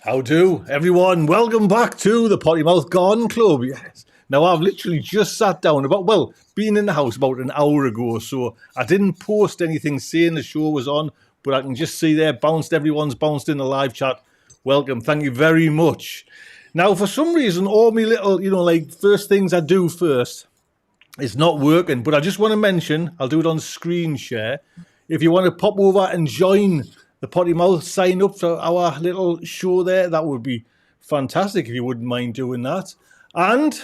How do, everyone? Welcome back to the Potty Mouth Garden Club. Yes. Now, I've literally just sat down been in the house about an hour ago, so I didn't post anything saying the show was on, but I can just see there, everyone's bounced in the live chat. Welcome. Thank you very much. Now, for some reason, all my little, first things I do first, it's not working, but I just want to mention, I'll do it on screen share. If you want to pop over and join the Potty Mouth, sign up for our little show there, that would be fantastic if you wouldn't mind doing that. And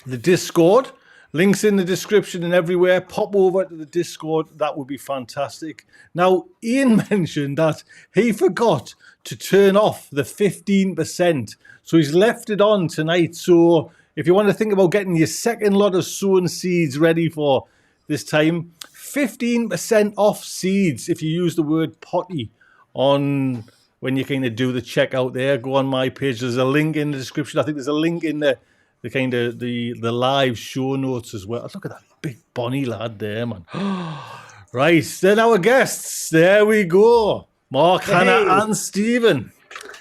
the Discord, links in the description and everywhere. Pop over to the Discord, that would be fantastic. Now, Ian mentioned that he forgot to turn off the 15%, so he's left it on tonight. So if you want to think about getting your second lot of sown seeds ready for this time, 15% off seeds if you use the word potty on when you kind of do the checkout there. Go on my page. There's a link in the description. I think there's a link in the live show notes as well. Look at that big bonny lad there, man. Right, then our guests. There we go. Mark, hey. Hannah, and Stephen.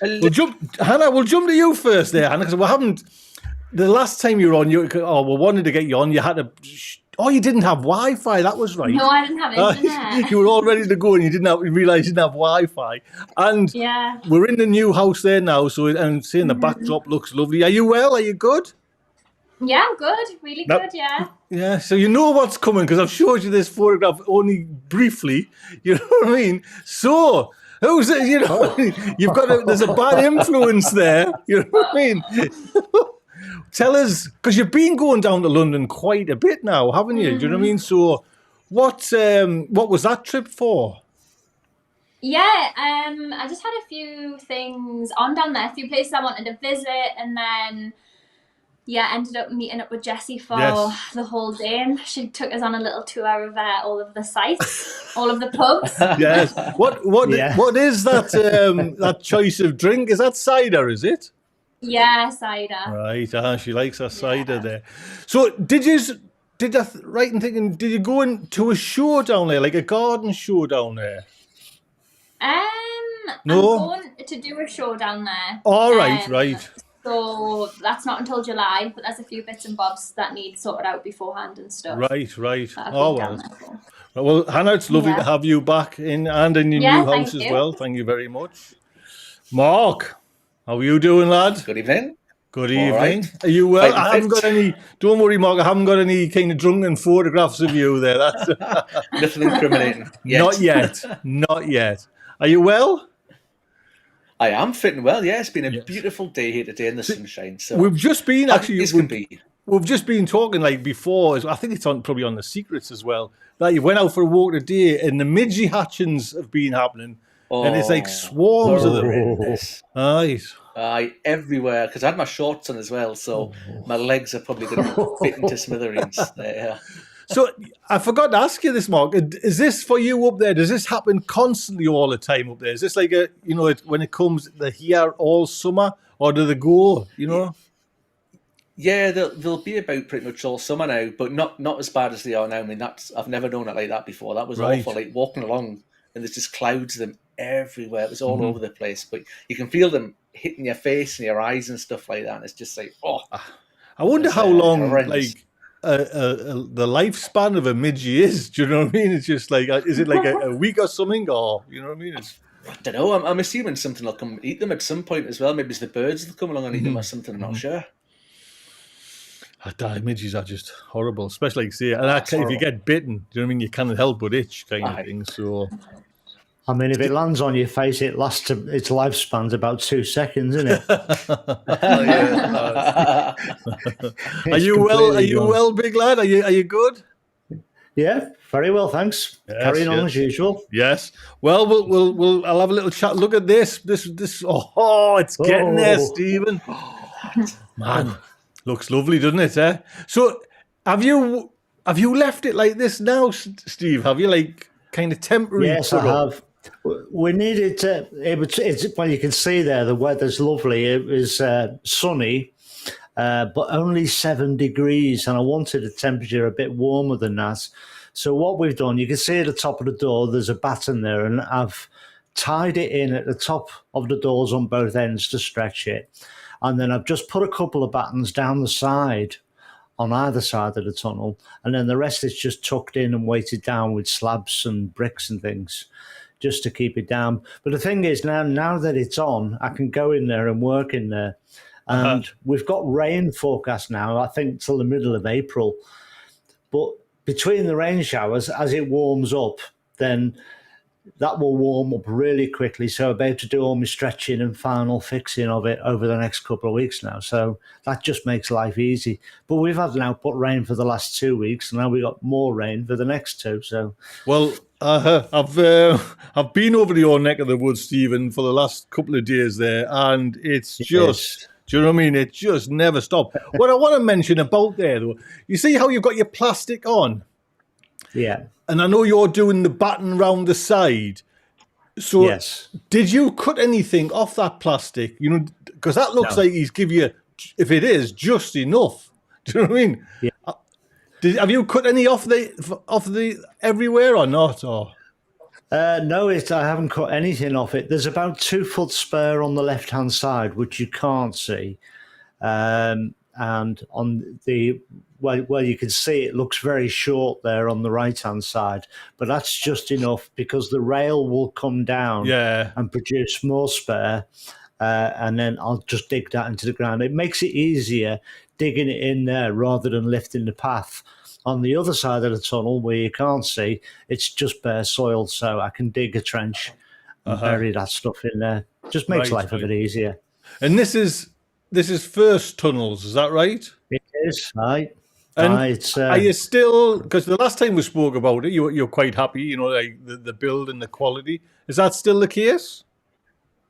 Hannah, we'll jump to you first there, Hannah, because we haven't. The last time you were on, we wanted to get you on. You had to. You didn't have Wi-Fi. That was right. No, I didn't have internet. You were all ready to go, and you realised you didn't have Wi-Fi. And yeah, we're in the new house there now. So, and seeing the backdrop looks lovely. Are you well? Are you good? Yeah, I'm good. Really good. Yeah. Yeah. So you know what's coming because I've showed you this photograph only briefly. You know what I mean? So. Who's it? You know, there's a bad influence there. You know what I mean? Tell us, because you've been going down to London quite a bit now, haven't you? Do you know what I mean? So, what was that trip for? Yeah, I just had a few things on down there, a few places I wanted to visit, and then ended up meeting up with Jessie for the whole day, and she took us on a little tour of all of the sites, all of the pubs. Yes. What is that that choice of drink? Is that cider? Is it? Yeah, cider. Right, she likes her cider there. So did I right in thinking, did you go into a show down there, like a garden show down there? No? I'm going to do a show down there. All right. So that's not until July, but there's a few bits and bobs that need sorted out beforehand and stuff. Right. Well, Hannah, it's lovely to have you back in your new house as well. Thank you very much. Mark, how are you doing, lad? Good evening. Good evening. Right. Are you well? I haven't got any. Don't worry, Mark. I haven't got any kind of drunken photographs of you there. That's nothing incriminating. Not yet. Are you well? I am fitting well. Yeah, it's been a beautiful day here today in the sunshine. So we've just been We've just been talking before. I think it's probably on the secrets as well. That you went out for a walk today, and the midgie hatchings have been happening. And it's like swarms of them. Aye, everywhere. Because I had my shorts on as well, so my legs are probably going to fit into smithereens. Yeah. So I forgot to ask you this, Mark. Is this for you up there? Does this happen constantly all the time up there? Is this like when it comes, they're here all summer, or do they go? You know? Yeah, they'll be about pretty much all summer now, but not as bad as they are now. I mean, I've never known it like that before. That was awful. Like walking along, and there's just clouds of them everywhere. It was all over the place, but you can feel them hitting your face and your eyes and stuff like that. And it's just like, I wonder how long the lifespan of a midgie is. Do you know what I mean? It's just like, is it like a week or something, or you know what I mean? I don't know. I'm assuming something will come eat them at some point as well. Maybe it's the birds that come along and eat them or something. I'm not sure. Midges are just horrible, especially if you get bitten. Do you know what I mean? You can't help but itch, kind of thing. So, I mean, if it lands on your face, its lifespan's about 2 seconds, isn't it? Are you well? Are you well, big lad? Are you good? Yeah, very well, thanks. Carrying on as usual. Yes. Well, I'll have a little chat. Look at this. This. It's getting there, Stephen. Man, looks lovely, doesn't it? Eh? So, have you left it like this now, Steve? Have you kind of temporary? Yes, I have. We needed to. Well, you can see there the weather's lovely. It was sunny, but only 7 degrees, and I wanted a temperature a bit warmer than that. So what we've done, you can see at the top of the door, there's a batten there, and I've tied it in at the top of the doors on both ends to stretch it. And then I've just put a couple of battens down the side on either side of the tunnel. And then the rest is just tucked in and weighted down with slabs and bricks and things just to keep it down. But the thing is, now that it's on, I can go in there and work in there. And we've got rain forecast now, I think, till the middle of April. But between the rain showers, as it warms up, then that will warm up really quickly. So I'll be able to do all my stretching and final fixing of it over the next couple of weeks now. So that just makes life easy. But we've had an output rain for the last 2 weeks, and now we got more rain for the next 2. So, well, I've been over to your neck of the woods, Stephen, for the last couple of days there, and it's just. Do you know what I mean? It just never stopped. What I want to mention about there, though, you see how you've got your plastic on? Yeah. And I know you're doing the batten round the side. So yes. Did you cut anything off that plastic? You know, because that looks like he's give you, if it is, just enough. Do you know what I mean? Yeah. Have you cut any off the everywhere or not? Or no, I haven't cut anything off it. There's about 2 foot spare on the left-hand side, which you can't see. And on the well, you can see it looks very short there on the right-hand side, but that's just enough because the rail will come down and produce more spare, and then I'll just dig that into the ground. It makes it easier digging it in there rather than lifting the path. On the other side of the tunnel where you can't see, it's just bare soil, so I can dig a trench and bury that stuff in there. Just makes life a bit easier. And this is first tunnels, is that right? It is, right. And are you still, because the last time we spoke about it, you're quite happy, you know, like the build and the quality. Is that still the case?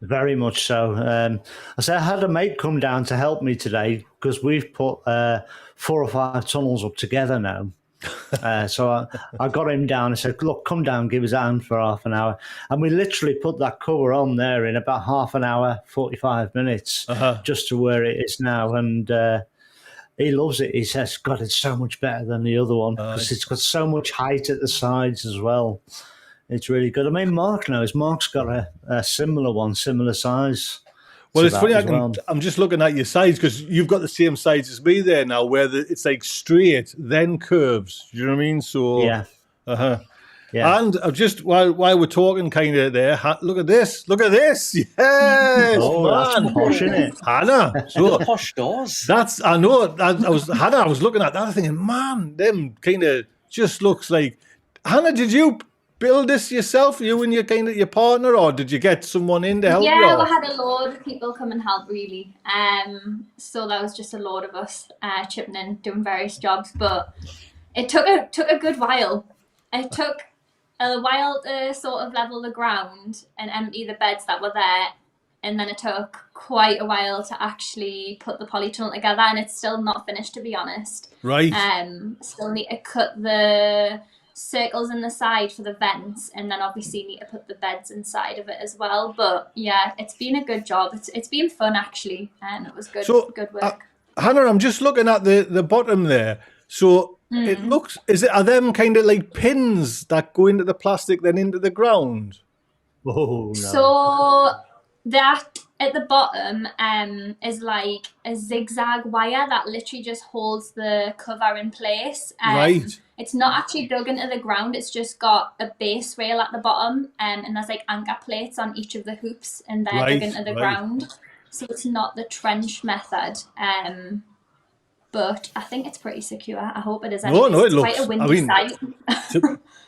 Very much so. I had a mate come down to help me today because we've put 4 or 5 tunnels up together now. So I got him down and said, look, come down, give us a hand for half an hour. And we literally put that cover on there in about half an hour, 45 minutes, just to where it is now. And he loves it. He says, God, it's so much better than the other one because it's got so much height at the sides as well. It's really good. I mean, Mark knows. Mark's got a similar one, similar size. Well, it's funny. I'm just looking at your sides because you've got the same sides as me there now, where it's like straight, then curves. Do you know what I mean? So yeah. Yeah. And just while we're talking, kind of there, look at this. Yes, that's posh, isn't it? Hannah. So posh doors. I know. I was looking at that, thinking, man, them kind of just looks like. Hannah, did you build this yourself, you and your partner, or did you get someone in to help you? Yeah, we had a load of people come and help, really. So that was just a load of us chipping in, doing various jobs. But it took a good while. It took a while to sort of level the ground and empty the beds that were there. And then it took quite a while to actually put the polytunnel together, and it's still not finished, to be honest. Right. Still need to cut the circles in the side for the vents, and then obviously need to put the beds inside of it as well. But yeah, it's been a good job. It's been fun, actually, and it was good. So, good work. Hannah, I'm just looking at the bottom there. So it looks, are them kind of like pins that go into the plastic then into the ground? Oh no. So that at the bottom is like a zigzag wire that literally just holds the cover in place. Right. It's not actually dug into the ground. It's just got a base rail at the bottom, and there's like anchor plates on each of the hoops, and they're dug into the ground. So it's not the trench method. But I think it's pretty secure. I hope it is. No, it it's looks quite a windy site.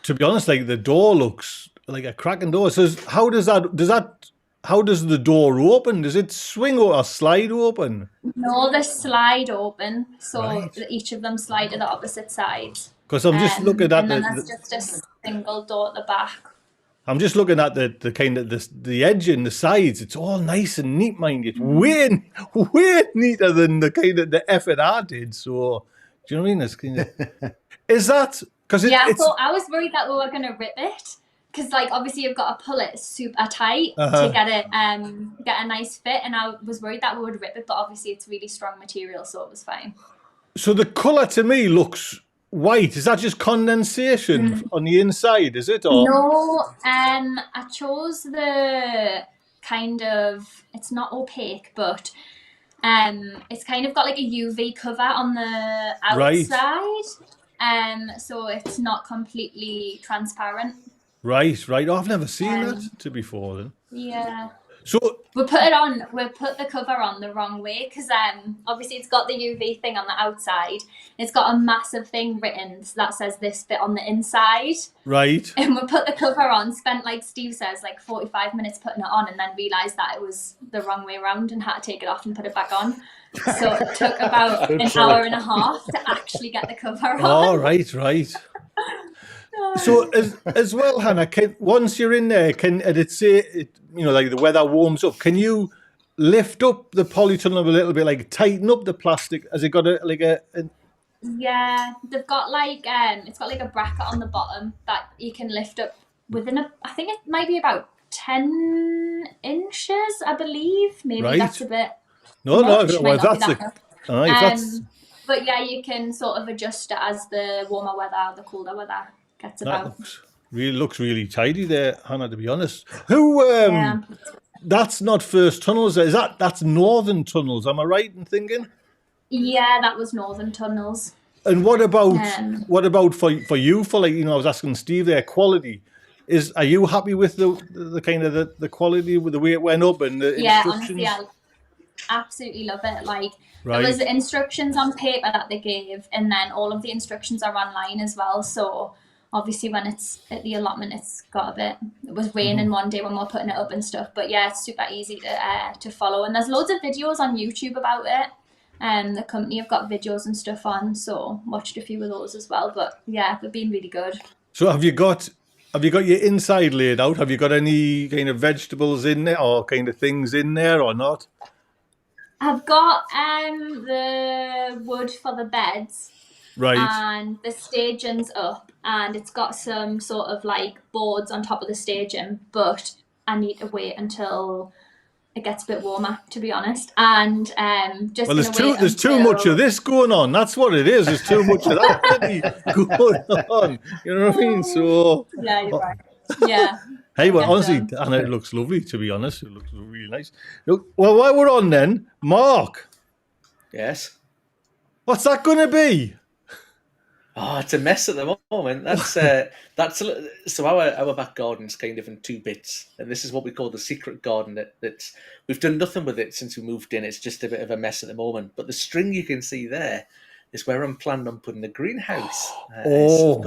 to be honest, like the door looks like a cracking door. So how does the door open? Does it swing or slide open? No, they slide open. So each of them slide to the opposite sides. Because I'm just looking at and then there's just a single door at the back. I'm just looking at the kind of the edge and the sides. It's all nice and neat, mind you. It's way neater than the kind of the effort I did. So, do you know what I mean? It's kind of, is that because so I was worried that we were going to rip it, because like obviously you've got to pull it super tight to get it get a nice fit, and I was worried that we would rip it, but obviously it's really strong material, so it was fine. So the colour to me looks white. Is that just condensation on the inside, is it? Or No, I chose the kind of, it's not opaque, but it's kind of got like a UV cover on the Right. outside. So it's not completely transparent. Right. Oh, I've never seen that to before then. Yeah. So We put the cover on the wrong way because obviously it's got the UV thing on the outside. It's got a massive thing written that says this bit on the inside. right. And we put the cover on, spent, like Steve says, like 45 minutes putting it on, and then realised that it was the wrong way around and had to take it off and put it back on. So it took about an hour and a half to actually get the cover on. Oh, right. So as well, Hannah, once you're in there, did it say, like the weather warms up, can you lift up the polytunnel a little bit, like tighten up the plastic? Has it got a Yeah, they've got like it's got like a bracket on the bottom that you can lift up within I think it might be about 10 inches, I believe. Maybe Right. that's a bit No, much. well, Might not be that's that all right. That's but yeah, you can sort of adjust it as the warmer weather, the colder weather gets about. looks really tidy there, Hannah. To be honest, who Yeah. that's not First Tunnels. That's Northern Tunnels? Am I right in thinking? Yeah, that was Northern Tunnels. And what about for you? For like, I was asking Steve there, quality. Are you happy with the kind of the quality with the way it went up and the instructions? Honestly, I absolutely love it. Like Right. there was instructions on paper that they gave, and then all of the instructions are online as well. So obviously when it's at the allotment, it's got a bit, it was raining one day when we were putting it up and stuff, but yeah, it's super easy to follow, and there's loads of videos on YouTube about it. The company have got videos and stuff on, so watched a few of those as well. But yeah, they've been really good. So have you got your inside laid out? Have you got any kind of vegetables in there or kind of things in there or not? I've got the wood for the beds, Right. and the staging's up, and it's got some sort of like boards on top of the staging, but I need to wait until it gets a bit warmer, to be honest. And just there's too much of this going on. That's what it is. There's too much of that going on. You know what I mean? So yeah, you're right. Yeah. Hey, well, honestly, Anna, it looks lovely, to be honest. It looks really nice. Look, well, while we're on then, Mark. Yes. What's that going to be? Oh, it's a mess at the moment. So our back garden's kind of in two bits, and this is what we call the secret garden. That's we've done nothing with it since we moved in. It's just a bit of a mess at the moment. But the string you can see there is where I'm planning on putting the greenhouse. So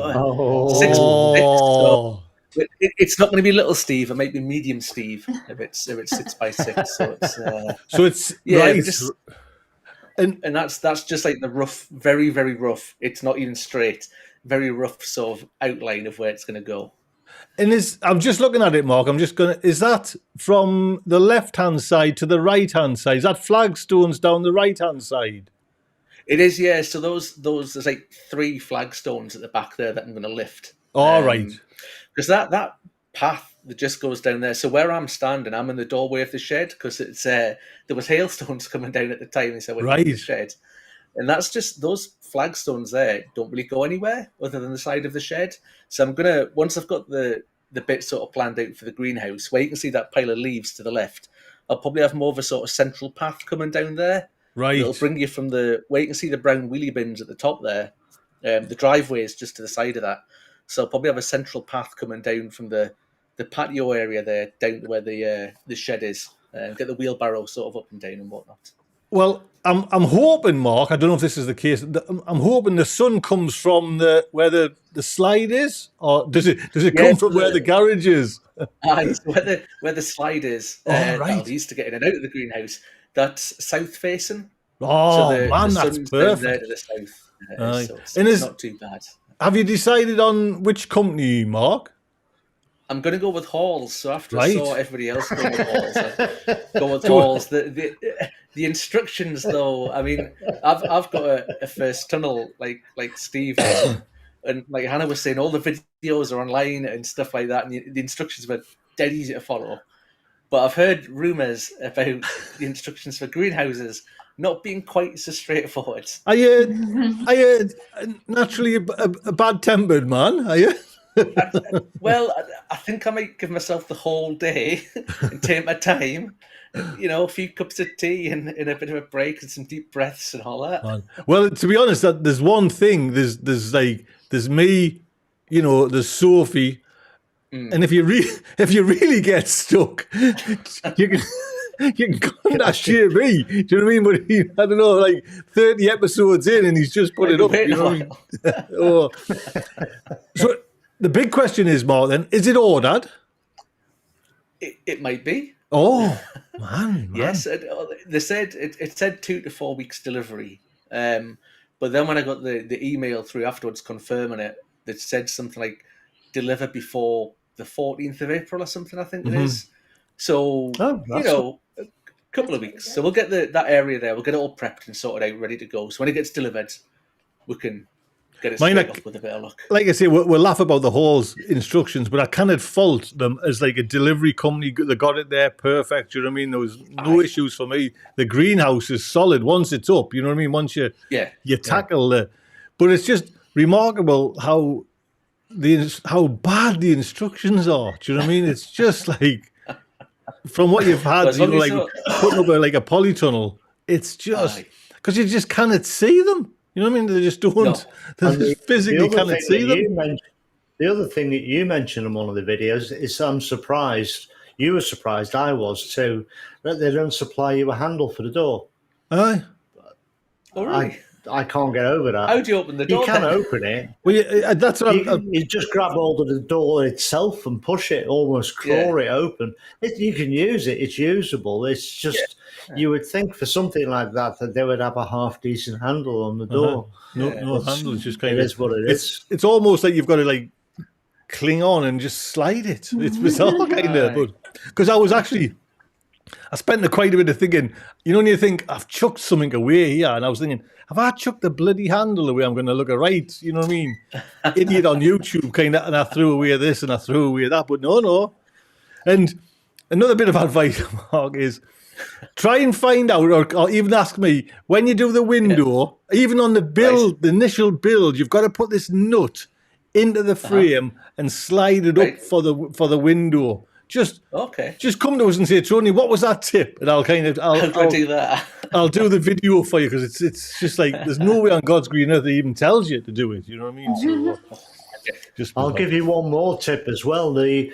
it's not going to be little Steve. It might be medium Steve if it's 6x6. So it's right. And that's just like the rough, very, very rough. It's not even straight. Very rough sort of outline of where it's going to go. And I'm just looking at it, Mark. Is that from the left-hand side to the right-hand side? Is that flagstones down the right-hand side? It is, yeah. So those there's like 3 flagstones at the back there that I'm going to lift. All right. Because that path that just goes down there. So where I'm standing, I'm in the doorway of the shed because it's there was hailstones coming down at the time. So we're in the shed, and that's just those flagstones there don't really go anywhere other than the side of the shed. So I'm gonna, once I've got the bit sort of planned out for the greenhouse, where you can see that pile of leaves to the left, I'll probably have more of a sort of central path coming down there. Right. It'll bring you from where you can see the brown wheelie bins at the top there. The driveway is just to the side of that. So I'll probably have a central path coming down from the patio area there down to where the shed is, and get the wheelbarrow sort of up and down and whatnot. Well, I'm hoping, Mark, I don't know if this is the case, I'm hoping the sun comes from where the slide is, or does it come from where the garage is? Where the slide is. Right. Used to get in and out of the greenhouse. That's south facing. Oh, so man, that's sun's perfect. down there to the south. So it's not too bad. Have you decided on which company, Mark? I'm going to go with Halls. So after I saw everybody else go with Halls, I go with Halls. The instructions, though, I mean, I've got a First Tunnel like Steve has, and like Hannah was saying, all the videos are online and stuff like that, and the instructions were dead easy to follow. But I've heard rumours about the instructions for greenhouses not being quite so straightforward. Are you naturally a bad-tempered man? Are you? Well, I think I might give myself the whole day and take my time. A few cups of tea and a bit of a break and some deep breaths and all that. Well, to be honest, that there's one thing. There's me, there's Sophie, and if you really get stuck, you can contact JB. Do you know what I mean? But I don't know, like 30 episodes in, and he's just put it up. You know what I mean? Oh. So the big question is, Mark, then, is it ordered? It might be. Oh, man. Yes, they said it said 2 to 4 weeks delivery. But then when I got the email through afterwards confirming it said something like deliver before the 14th of April or something, I think it is. So, a couple of weeks. So we'll get that area there. We'll get it all prepped and sorted out, ready to go. So when it gets delivered, we can get it straight up with a bit of luck. Like I say, we'll laugh about the Hall's instructions, but I cannot fault them as like a delivery company. They got it there perfect. You know what I mean? There was no issues for me. The greenhouse is solid once it's up. You know what I mean? Once you tackle the, but it's just remarkable how bad the instructions are. Do you know what I mean? It's just like from what you've had, putting up a polytunnel. It's just because you just cannot see them. You know what I mean? They just don't. No. They just physically cannot see them. The other thing that you mentioned in one of the videos is I'm surprised. You were surprised. I was too. That they don't supply you a handle for the door. Aye. Oh, really? I can't get over that. How do you open the door? You can open it. Well, that's what you just grab hold of the door itself and push it, almost claw it open. You can use it. It's usable. It's just you would think for something like that they would have a half decent handle on the door. No handle. It's just kind it of. Is what it is. It's almost like you've got to like cling on and just slide it. It's bizarre kind of, but because I spent quite a bit of thinking. You know, when you think I've chucked something away here, and I was thinking, have I chucked the bloody handle away? I'm going to look right. You know what I mean? Idiot on YouTube kind of, and I threw away this and I threw away that, but no. And another bit of advice, Mark, is try and find out, or even ask me when you do the window, even on the build, the initial build, you've got to put this nut into the frame and slide it up for the window. Just come to us and say, Tony, what was that tip? And I'll do that. I'll do the video for you because it's just like there's no way on God's green earth that even tells you to do it. You know what I mean? So, I'll give you one more tip as well. The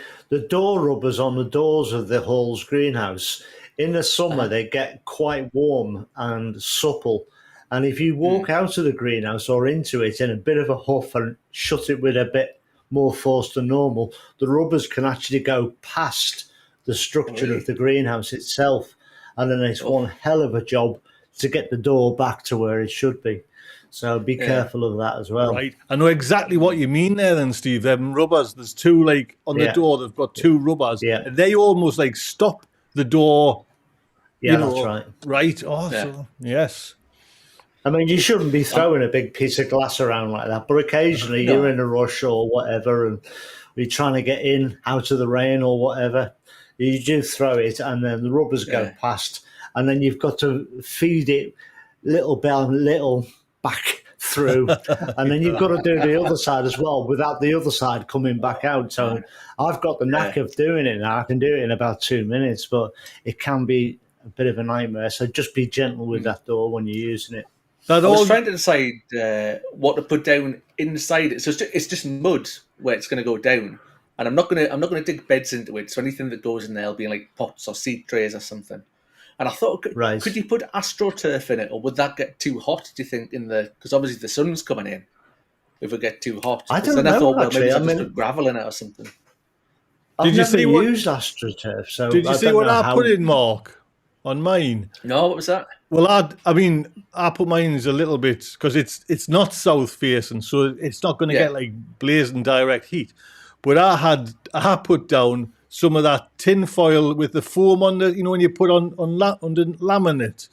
door rubbers on the doors of the Hall's greenhouse in the summer they get quite warm and supple. And if you walk out of the greenhouse or into it in a bit of a huff and shut it with a bit more force than normal, the rubbers can actually go past the structure of the greenhouse itself, and then it's one hell of a job to get the door back to where it should be. So be careful of that as well. Right, I know exactly what you mean there then, Steve. Them rubbers, there's two like on the door, they've got two rubbers, and they almost like stop the door. That's right. Right, so yes. I mean, you shouldn't be throwing a big piece of glass around like that, but occasionally you're in a rush or whatever and you're trying to get in out of the rain or whatever. You do throw it and then the rubbers go past and then you've got to feed it little by little back through and then you've got to do the other side as well without the other side coming back out. So I've got the knack of doing it now. I can do it in about 2 minutes, but it can be a bit of a nightmare. So just be gentle with that door when you're using it. I was trying to decide what to put down inside it. So it's just mud where it's going to go down, and I'm not going to dig beds into it. So anything that goes in there will be like pots or seed trays or something. And I thought, could you put astroturf in it, or would that get too hot? Do you think because obviously the sun's coming in, if it get too hot? I don't know. I thought, maybe I just put gravel in it or something. I've never used astroturf. So did you see what I put in, Mark, on mine? No, what was that? Well, I put mine as a little bit because it's not south facing, so it's not going to get like blazing direct heat. But I put down some of that tin foil with the foam on the, when you put on the laminate.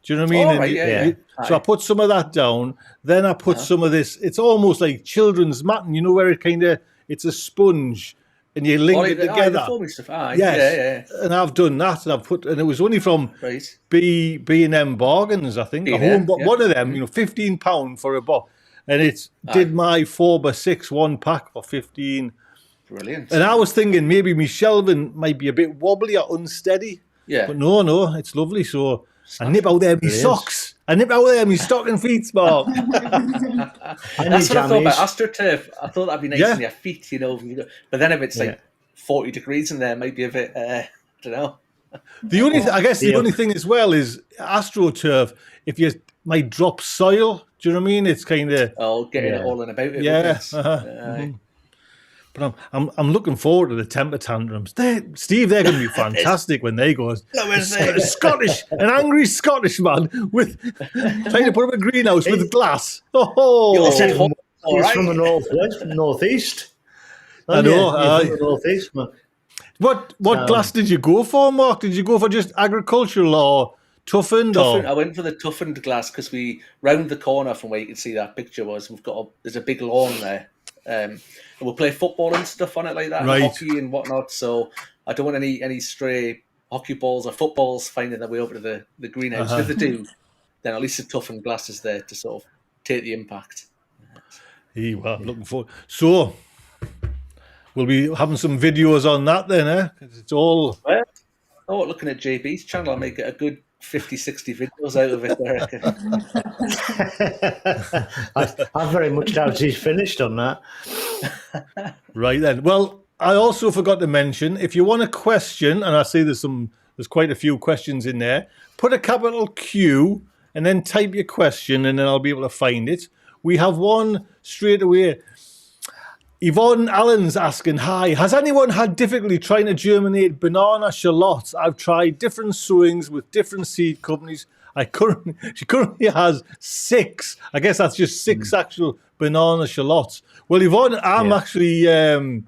Do you know what I mean? So I put some of that down. Then I put some of this. It's almost like children's matting, where it it's a sponge, and you link it the together. foamy stuff. Yes, yeah. And I've done that, and it was only from B&M Bargains, I think. One of them, £15 for a box, and it did my 4x6 one pack for 15. Brilliant. And I was thinking maybe my shelving might be a bit wobbly or unsteady. Yeah. But no, it's lovely. So I nip out there my socks. I nip out there my stocking feet, Mark. That's what I thought about AstroTurf. I thought that'd be nice on your feet, But then if it's like 40 degrees in there, might be a bit, I don't know. The only thing as well is AstroTurf, if you might drop soil, do you know what I mean? It's kind of... getting it all in about it. Yeah. But I'm looking forward to the temper tantrums. Steve, they're going to be fantastic when they go. An angry Scottish man with trying to put up a greenhouse with glass. He's from the northeast. I know. From the northeast, man. What glass did you go for, Mark? Did you go for just agricultural or toughened? I went for the toughened glass because we round the corner from where you can see that picture there's a big lawn there. And we'll play football and stuff on it like that, and hockey and whatnot. So I don't want any stray hockey balls or footballs finding their way over to the greenhouse. If they do, then at least the toughened glass is there to sort of take the impact. Well, I'm looking forward. So we'll be having some videos on that then, eh? Because it's all... looking at JB's channel, I'll make it a good 50, 60 videos out of it, I reckon. I very much doubt he's finished on that. Right then. Well, I also forgot to mention, if you want a question, and I see there's quite a few questions in there, put a capital Q and then type your question, and then I'll be able to find it. We have one straight away. Yvonne Allen's asking, hi, has anyone had difficulty trying to germinate banana shallots? I've tried different sowings with different seed companies. She currently has 6. I guess that's just 6 actual banana shallots. Well, Yvonne, I'm actually, I'm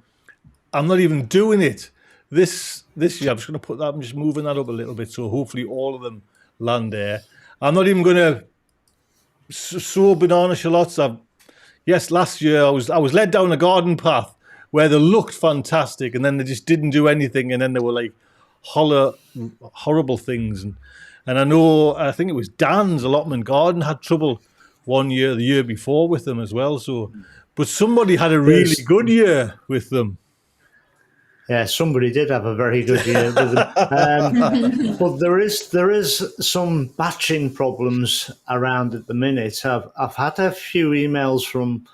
not even doing it this year. I'm just going to put that, I'm just moving that up a little bit, so hopefully all of them land there. I'm not even going to sow banana shallots. Yes, last year I was led down a garden path where they looked fantastic, and then they just didn't do anything, and then they were like horrible things. And I think it was Dan's allotment garden had trouble one year, the year before with them as well. So, but somebody had a really good year with them. Yeah, somebody did have a very good year with them. But there is some batching problems around at the minute. I've had a few emails from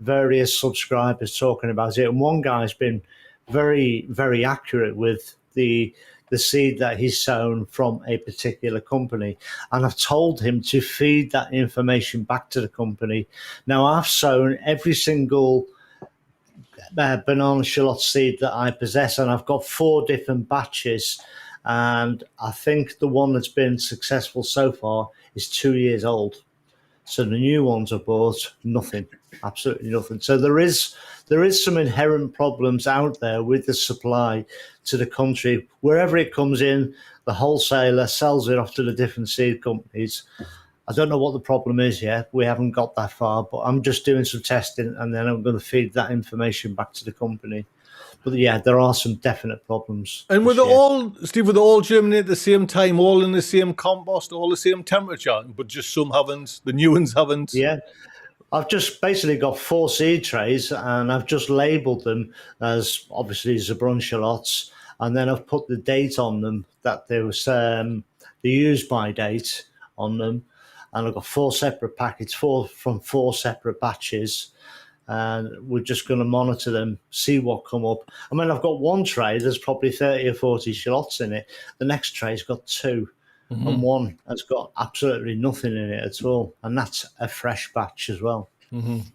various subscribers talking about it, and one guy's been very, very accurate with the seed that he's sown from a particular company, and I've told him to feed that information back to the company. Now, I've sown every single banana shallot seed that I possess, and I've got 4 different batches, and I think the one that's been successful so far is 2 years old. So the new ones are bought, nothing, absolutely nothing. So there is some inherent problems out there with the supply to the country. Wherever it comes in, the wholesaler sells it off to the different seed companies. I don't know what the problem is yet. We haven't got that far, but I'm just doing some testing, and then I'm going to feed that information back to the company. But yeah, there are some definite problems. And were they all germinate at the same time, all in the same compost, all the same temperature, but just some haven't, the new ones haven't? Yeah. I've just basically got 4 seed trays, and I've just labelled them as obviously Zabron shallots, and then I've put the date on them that there was the use by date on them. And I've got 4 separate packets, from 4 separate batches, and we're just going to monitor them, see what come up. I mean, I've got one tray, there's probably 30 or 40 shallots in it. The next tray's got 2, and one has got absolutely nothing in it at all, and that's a fresh batch as well.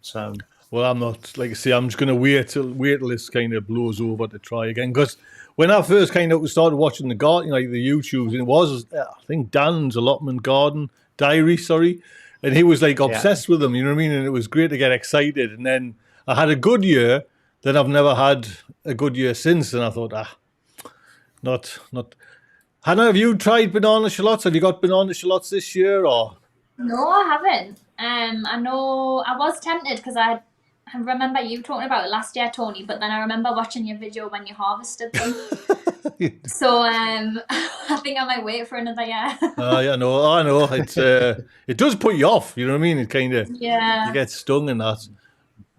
So, well, I'm not, like I say, I'm just going to wait till this kind of blows over to try again, because when I first kind of started watching the garden, like the YouTubes, and it was, I think, Dan's allotment garden diary, and he was like obsessed with them, you know what I mean? And it was great to get excited. And then I had a good year, then I've never had a good year since, and I thought, not. Hannah, have you tried banana shallots? Have you got banana shallots this year, or? No, I haven't. I know I was tempted because I I remember you talking about it last year, Tony, but then I remember watching your video when you harvested them. So I think I might wait for another year. Yeah, no, I know. It does put you off. You know what I mean? It kind of Yeah. you get stung and that.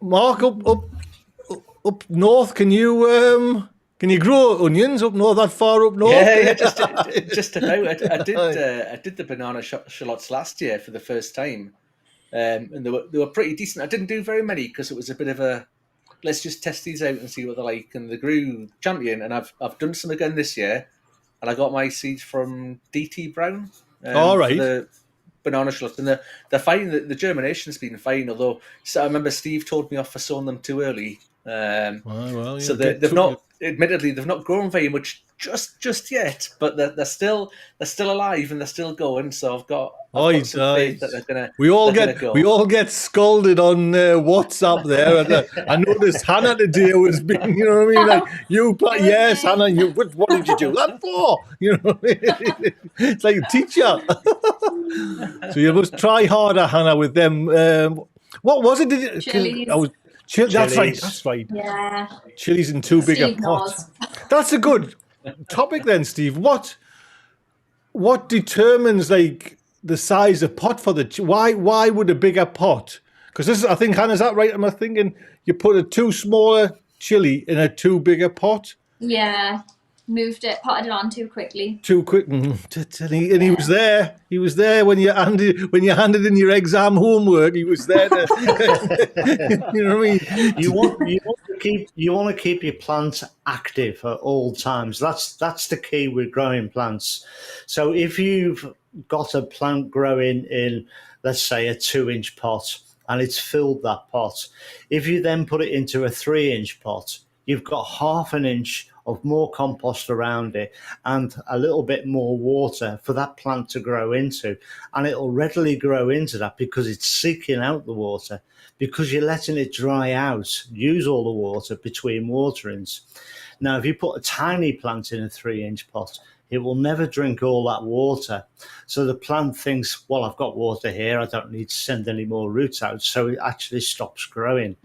Mark, up north, can you grow onions up north? That far up north? Yeah, just about. I did the banana shallots last year for the first time, and they were pretty decent. I didn't do very many because it was a bit of a let's just test these out and see what they're like. And they grew champion, and I've done some again this year, and I got my seeds from DT Brown. All right. For the banana shallots, and they're fine. The germination's been fine, although I remember Steve told me off for sowing them too early. Well, so they've not, admittedly, they've not grown very much just yet, but they're still alive and they're still going. So I've got some faith that they're gonna. We all get scolded on WhatsApp there. And I noticed Hannah today was being, you know what I mean? Like yes, Hannah, what did you do that for? You know what I mean? It's like a teacher. So you must try harder, Hannah, with them. What was it? Chilies. That's right. Yeah. Chilies in too big a pot. That's a good topic then, Steve. What determines like the size of pot for the why would a bigger pot? Because this is, I think, Hannah, is that right? Am I thinking you put a too smaller chili in a too bigger pot? Yeah. Moved it, potted it on too quickly. Too quick, and he was there. He was there when you handed in your exam homework. He was there. You know what I mean? You want to keep your plants active at all times. That's the key with growing plants. So if you've got a plant growing in, let's say, a 2-inch pot, and it's filled that pot, if you then put it into a 3-inch pot, you've got half an inch of more compost around it and a little bit more water for that plant to grow into. And it'll readily grow into that because it's seeking out the water, because you're letting it dry out, use all the water between waterings. Now, if you put a tiny plant in a 3-inch pot, it will never drink all that water. So the plant thinks, well, I've got water here, I don't need to send any more roots out. So it actually stops growing.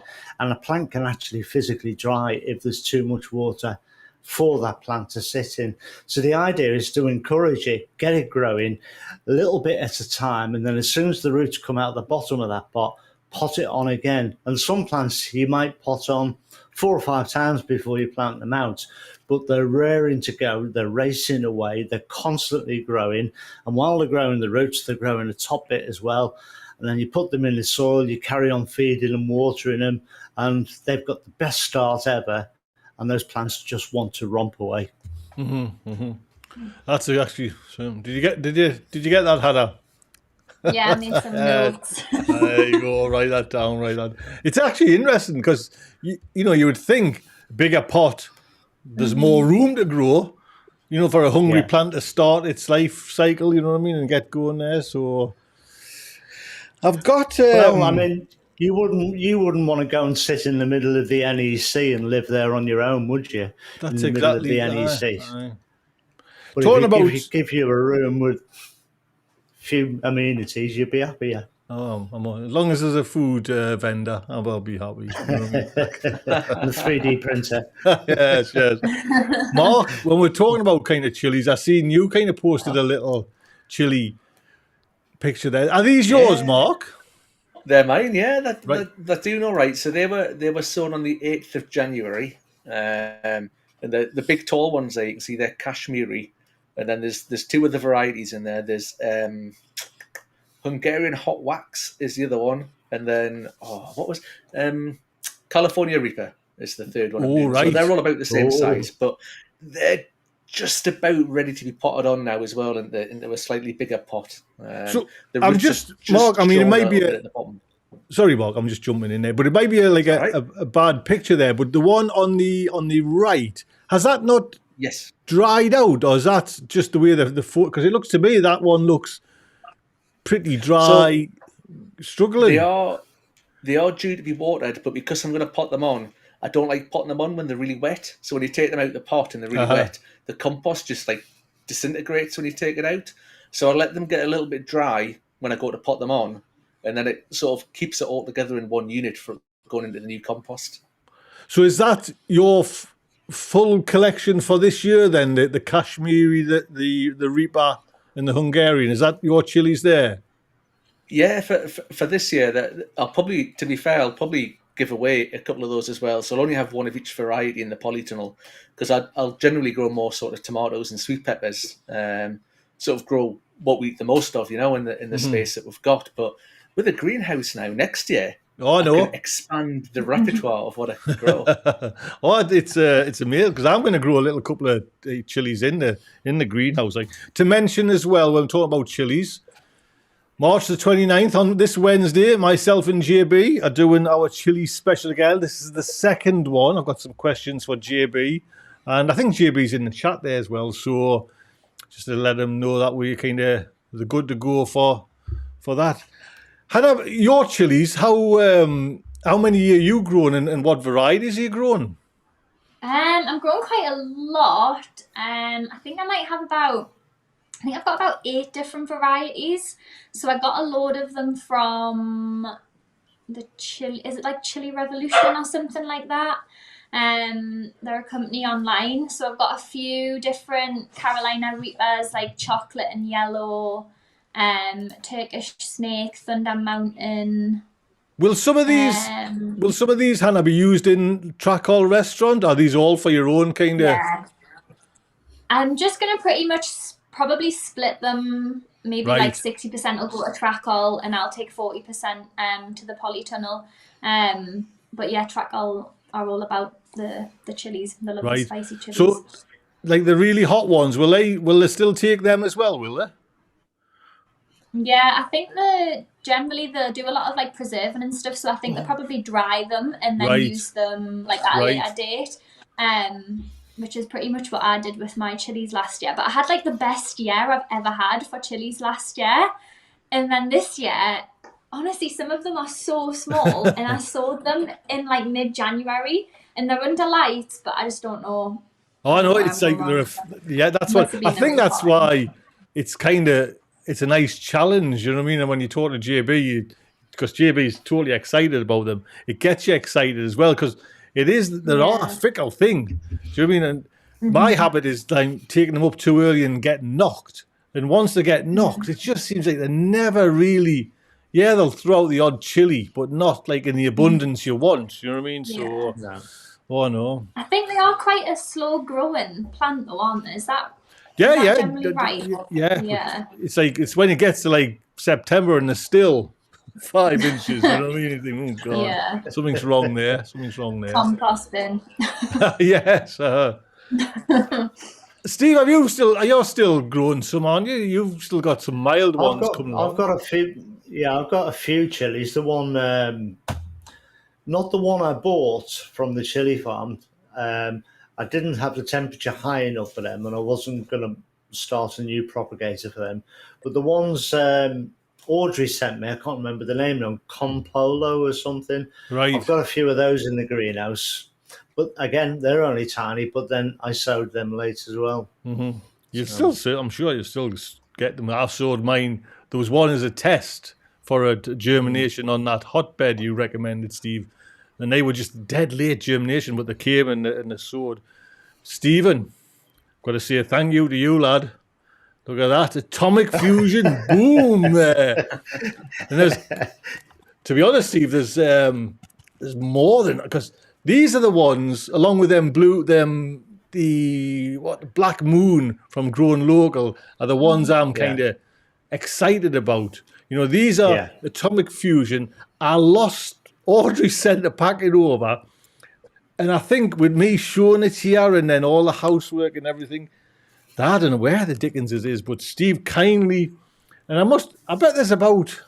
And a plant can actually physically dry if there's too much water for that plant to sit in. So the idea is to encourage it, get it growing a little bit at a time, and then as soon as the roots come out the bottom of that pot, pot it on again. And some plants you might pot on 4 or 5 times before you plant them out, but they're raring to go, they're racing away, they're constantly growing, and while they're growing the roots, they're growing the top bit as well. And then you put them in the soil, you carry on feeding them, watering them, and they've got the best start ever. And those plants just want to romp away. Mm-hmm, mm-hmm. That's actually. Did you get that, Hannah? Yeah, I made some notes. There you go. Write that down. It's actually interesting because you would think bigger pot, there's more room to grow. For a hungry plant to start its life cycle. You know what I mean, and get going there. So I've got. You wouldn't want to go and sit in the middle of the NEC and live there on your own, would you? That's in the middle of the NEC. But if he give you a room with a few amenities, you'd be happier. Oh, as long as there's a food vendor, I'll be happy. You know what I mean? And a 3D printer. Yes. Mark, when we're talking about kind of chilies, I seen you kind of posted a little chili picture there. Are these yours, Mark? They're mine, yeah. They're doing all right. So they were sown on the 8th of January, and the big tall ones there, you can see they're Kashmiri, and then there's 2 other varieties in there. There's Hungarian Hot Wax is the other one, and then California Reaper is the third one. Oh, right. So they're all about the same size, but they're just about ready to be potted on now as well into a slightly bigger pot. So I'm just Mark. I mean, it might be sorry, Mark. I'm just jumping in there, but it might be a bad picture there. But the one on the right, has that not dried out, or is that just the way the foot? Because it looks to me that one looks pretty dry, struggling. They are due to be watered, but because I'm going to pot them on, I don't like potting them on when they're really wet. So when you take them out of the pot and they're really wet, the compost just disintegrates when you take it out. So I let them get a little bit dry when I go to pot them on, and then it sort of keeps it all together in one unit for going into the new compost. So is that your full collection for this year then? The Kashmiri, the Reaper and the Hungarian, is that your chilies there? Yeah, for this year, that I'll probably, to be fair, I'll probably give away a couple of those as well. So I'll only have one of each variety in the Polytunnel, because I'll generally grow more sort of tomatoes and sweet peppers, sort of grow what we eat the most of, in the space that we've got. But with a greenhouse now, next year, I can expand the repertoire of what I can grow. It's amazing, because I'm going to grow a little couple of chilies in the greenhouse. Like, to mention as well, when I'm talking about chilies, March the 29th, on this Wednesday, myself and JB are doing our chili special again. This is the second one. I've got some questions for JB, and I think JB's in the chat there as well. So just to let them know that we're kind of good to go for that. Hannah, your chilies, how many are you growing, and what varieties are you growing? I'm growing quite a lot. I think I've got about 8 different varieties. So I got a load of them from the Chili, is it like Chili Revolution or something like that? They're a company online. So I've got a few different Carolina Reapers, like chocolate and yellow, Turkish Snake, Thunder Mountain. Will some of these, Hannah, be used in Trackall restaurant? Are these all for your own kind of? Yeah. I'm just gonna pretty much probably split them. Maybe like 60% will go to Trackall, and I'll take 40% to the Polytunnel. But yeah, Trackall are all about the chilies, the lovely spicy chilies. So, like the really hot ones, will they still take them as well? Will they? Yeah, I think generally they do a lot of like preserving and stuff. So I think they probably dry them and then use them like at a later date. Which is pretty much what I did with my chilies last year. But I had like the best year I've ever had for chilies last year. And then this year, honestly, some of them are so small, and I sowed them in like mid-January, and they're under lights, but I just don't know. Oh, I know, it's like, that's what, I think that's why it's a nice challenge, you know what I mean? And when you talk to JB, because JB is totally excited about them, it gets you excited as well, because they're all a fickle thing. Do you know what I mean? And my habit is like taking them up too early and getting knocked. And once they get knocked, it just seems like they're never really, they'll throw out the odd chili, but not like in the abundance you want. You know what I mean? So, no. I think they are quite a slow growing plant though, aren't they? Is that generally right? Yeah. It's when it gets to like September and they're still 5 inches, you know what I mean? You think, oh God, something's wrong there. Composting. Yes. Steve, are you still growing some, aren't you? You've still got some mild ones coming along. I've got a few. Yeah, I've got a few chilies. The one, not the one I bought from the chili farm. I didn't have the temperature high enough for them, and I wasn't going to start a new propagator for them. But the ones Audrey sent me, I can't remember the name now, Compolo or something. Right. I've got a few of those in the greenhouse. But again, they're only tiny, but then I sowed them late as well. Mm-hmm. I'm sure you still get them. I sowed mine. There was one as a test for a germination on that hotbed you recommended, Steve. And they were just dead late germination, but they came and they sowed. Stephen, got to say a thank you to you, lad. Look at that, atomic fusion, boom there. And to be honest, Steve, there's more than, because these are the ones, along with the Black Moon from Growing Local, are the ones I'm kind of excited about. You know, these are atomic fusion. Audrey sent a packet over, and I think with me showing it here and then all the housework and everything, I don't know where the Dickens it is, but Steve kindly, and I bet there's about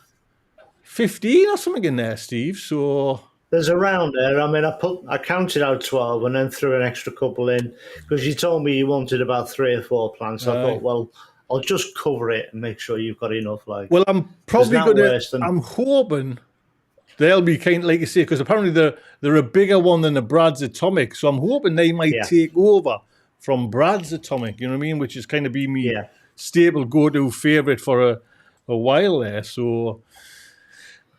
15 or something in there, Steve. So there's around there. I mean, I counted out 12 and then threw an extra couple in because you told me you wanted about 3 or 4 plants. I thought, well, I'll just cover it and make sure you've got enough. Well, I'm probably going to. I'm hoping they'll be kind of, like you say, because apparently they're a bigger one than the Brad's Atomic. So I'm hoping they might take over from Brad's Atomic, you know what I mean? Which is kind of be me staple go-to favourite for a while there. So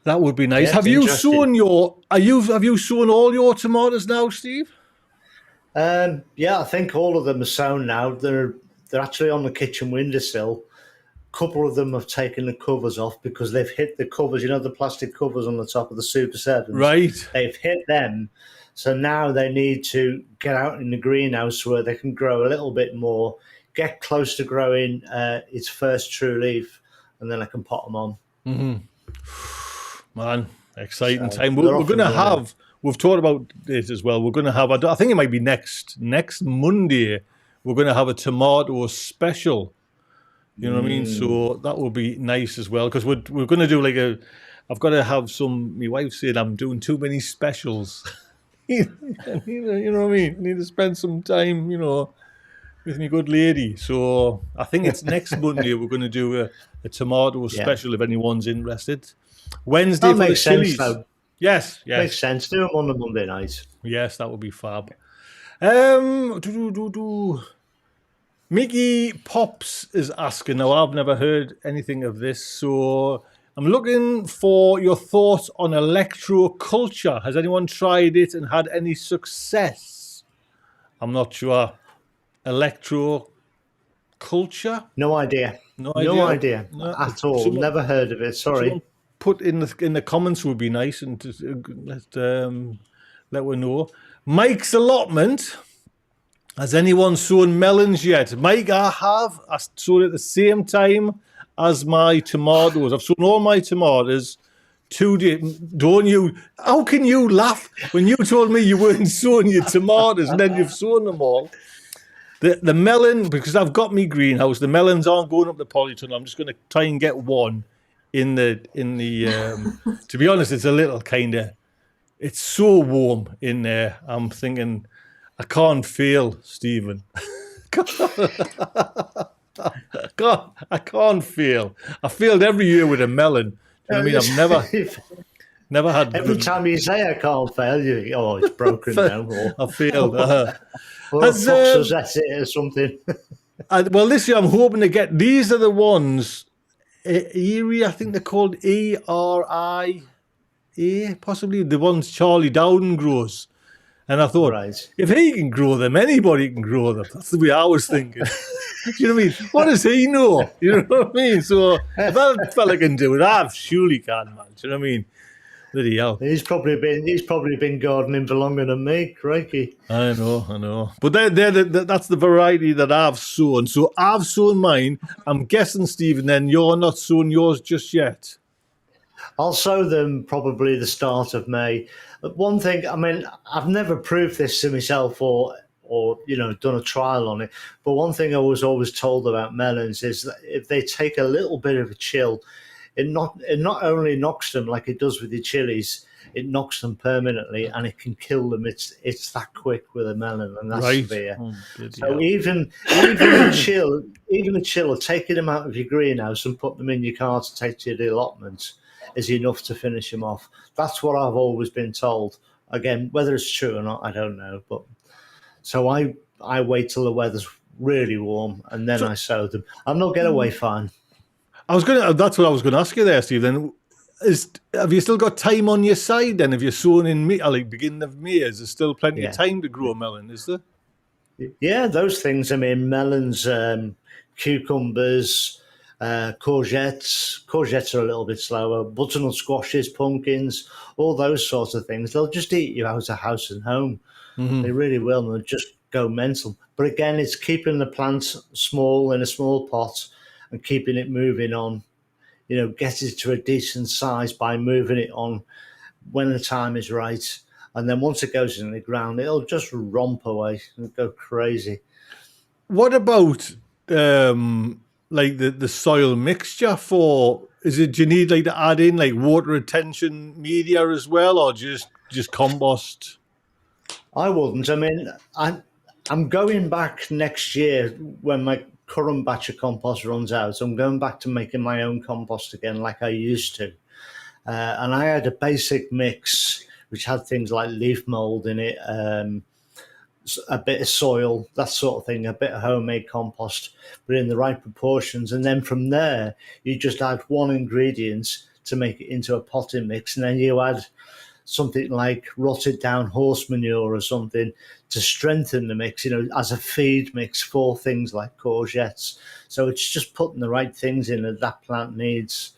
That would be nice. Yeah, Have it's you interesting. sown have you sown all your tomatoes now, Steve? Yeah, I think all of them are sown now. They're actually on the kitchen windowsill. A couple of them have taken the covers off because they've hit the covers. You know, the plastic covers on the top of the Super 7s? Right. They've hit them. So now they need to get out in the greenhouse where they can grow a little bit more, get close to growing its first true leaf, and then I can pot them on. Man, exciting So time. they're We're off going to and running. have, we've talked about it as well. We're going to have, I think it might be next Monday, we're going to have a tomato special. You know what I mean? So that will be nice as well, because we're going to do like I've got to have some, my wife said I'm doing too many specials. You know what I mean? Need to spend some time, with my good lady. So I think it's next Monday we're going to do a tomato special if anyone's interested. Wednesday That for the makes sense, chilies. though. Yes. Makes sense. Do them on the Monday night. Yes, that would be fab. Mickey Pops is asking. Now, I've never heard anything of this, so I'm looking for your thoughts on electroculture. Has anyone tried it and had any success? I'm not sure. Electroculture? No idea. No idea No, at all. someone- Never heard of it. Sorry. Someone put in the comments would be nice, and just, let we know. Mike's allotment. Has anyone sown melons yet? Mike, I have. I sowed at the same time as my tomatoes. I've sown all my tomatoes 2 days. Don't you? How can you laugh when you told me you weren't sowing your tomatoes and then you've sown them all? The melon, because I've got me greenhouse, the melons aren't going up the Polytunnel. I'm just going to try and get one in the. To be honest, it's a little kind of. It's so warm in there. I'm thinking, I can't fail, Stephen. I can't fail. I failed every year with a melon. Do you know what I mean? I've never had. Every time you say I can't fail, you think, oh, it's broken now. I failed. Or a fox has at it or something. Well, this year I'm hoping to get. These are the ones. Erie, I think they're called ERIA, possibly the ones Charlie Dowden grows. And I thought, if he can grow them, anybody can grow them. That's the way I was thinking. Do you know what I mean? What does he know? You know what I mean? So if that fella can do it, I surely can, man. Do you know what I mean? Bloody hell. He's probably been gardening for longer than me, crikey. I know. But that's the variety that I've sown. So I've sown mine. I'm guessing, Stephen, then you're not sown yours just yet. I'll sow them probably the start of May. One thing, I mean, I've never proved this to myself or done a trial on it. But one thing I was always told about melons is that if they take a little bit of a chill, it not only knocks them like it does with the chilies, it knocks them permanently and it can kill them. It's that quick with a melon, and that's severe. So even a chill of taking them out of your greenhouse and put them in your car to take to the allotment is enough to finish them off. That's what I've always been told. Again, whether it's true or not, I don't know. But so I wait till the weather's really warm and then I sow them. I'm not getting away fine. That's what I was going to ask you there, Steve. Then, have you still got time on your side? Then, if you're sowing in May, like beginning of May, is there still plenty of time to grow a melon? Is there? Yeah, those things. I mean, melons, cucumbers, courgettes. Courgettes are a little bit slower. Butternut squashes, pumpkins, all those sorts of things. They'll just eat you out of house and home. Mm-hmm. They really will. They'll just go mental. But again, it's keeping the plants small in a small pot and keeping it moving on. Get it to a decent size by moving it on when the time is right. And then once it goes in the ground, it'll just romp away and go crazy. What about like the soil mixture for? Do you need like to add in like water retention media as well, or just compost? I wouldn't. I mean, I'm going back next year when my current batch of compost runs out. I'm going back to making my own compost again like I used to. And I had a basic mix which had things like leaf mold in it, a bit of soil, that sort of thing, a bit of homemade compost, but in the right proportions. And then from there, you just add one ingredient to make it into a potting mix, and then you add something like rotted down horse manure or something to strengthen the mix, as a feed mix for things like courgettes. So it's just putting the right things in that plant needs.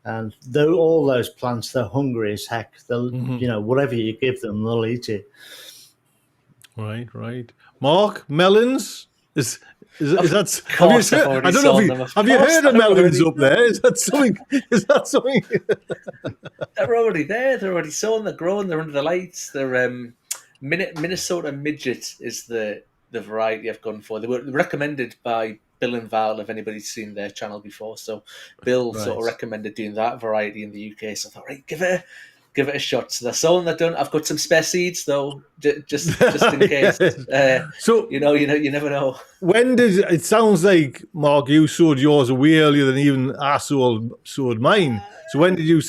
And though all those plants, they're hungry as heck. They'll, whatever you give them, they'll eat it. Right. Mark, melons? Is that? Have you heard of melons up there? Is that something? They're already there. They're already sown. They're growing. They're under the lights. They're Minnesota Midget is the variety I've gone for. They were recommended by Bill and Val, if anybody's seen their channel before. So Bill sort of recommended doing that variety in the UK. So I thought, right, give it a shot. So they're sown. They're done. I've got some spare seeds though, just in case. So you never know. When did it sounds like, Mark, you sowed yours way earlier than even I sowed mine. So when did you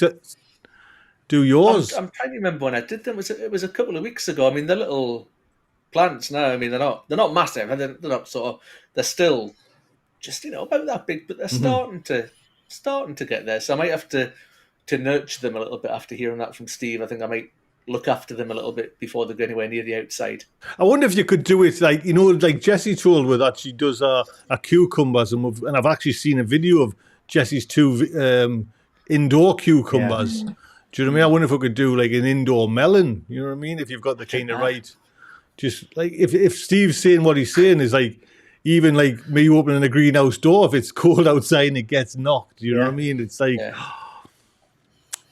do yours? I'm trying to remember when I did them. It was a couple of weeks ago. I mean, they're little plants now. I mean, they're not massive. They're not sort of. They're still just about that big, but they're starting to get there. So I might have to nurture them a little bit after hearing that from Steve. I think I might look after them a little bit before they go anywhere near the outside. I wonder if you could do it like Jessie told me that she does our cucumbers, and I've actually seen a video of Jessie's 2 indoor cucumbers. Yeah. Do you know what I mean? I wonder if we could do like an indoor melon. You know what I mean? If you've got the kind of right, just like if Steve's saying what he's saying is like, even like me opening a greenhouse door, if it's cold outside and it gets knocked, you know what I mean? It's like,